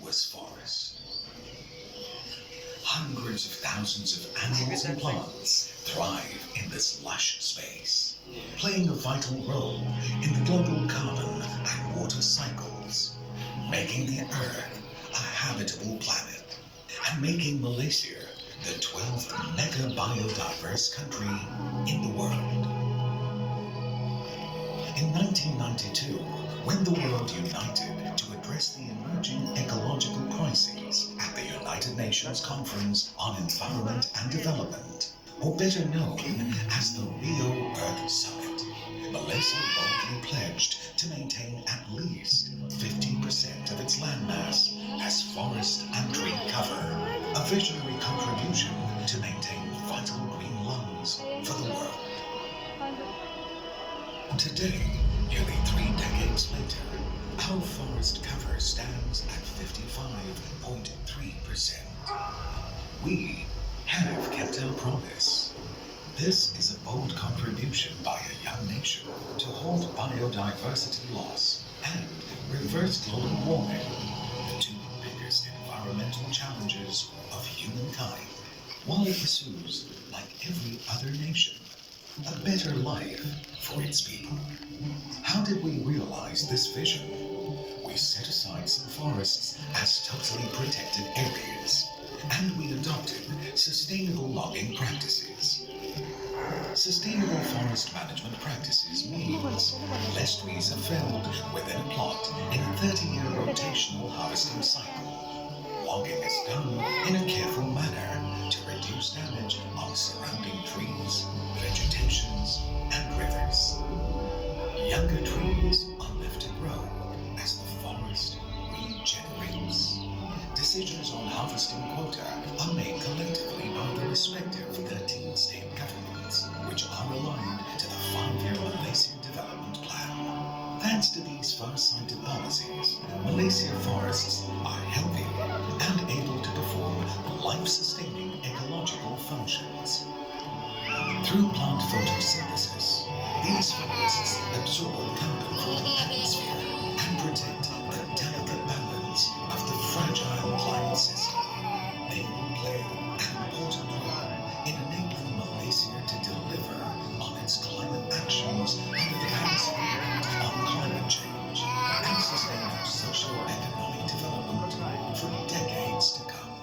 was forest. Hundreds of thousands of animals and plants thrive in this lush space, playing a vital role in the global carbon and water cycles, making the Earth a habitable planet, and making Malaysia the 12th mega biodiverse country in the world. In 1992, when the world united to address the emerging ecological crises at the United Nations Conference on Environment and Development, or better known as the Rio Earth Summit, Malaysia boldly pledged to maintain at least 50% of its landmass as forest and tree cover, a visionary contribution to maintain vital green lungs for the world. Today, nearly 3 decades later, our forest cover stands at 55.3%. We have kept our promise. This is a bold contribution by a young nation to halt biodiversity loss and reverse global warming, the two biggest environmental challenges of humankind, while it pursues, like every other nation, a better life for its people. How did we realize this vision? We set aside some forests as totally protected areas, and we adopted sustainable logging practices. Sustainable forest management practices means less trees are felled within a plot in a 30-year rotational harvesting cycle. Logging is done in a careful manner to reduce damage on surrounding trees, vegetations, and rivers. Younger trees are left to grow as the forest regenerates. Decisions on harvesting quota are made collectively by the respective 13 state governments, which are aligned to the 5-year Malaysian Development Plan. Thanks to these far-sighted policies, Malaysia forests are healthy and able to perform life-sustaining ecological functions. Through plant photosynthesis, these forests absorb carbon from the atmosphere and protect the delicate balance of the fragile climate system. They will play an important role in enabling Malaysia to deliver on its climate actions under the Paris Agreement on climate change and sustain our socio-economic development for decades to come.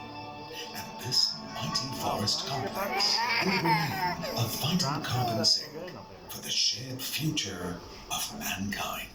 And this mighty forest complex will remain a vital carbon sink for the shared future of mankind.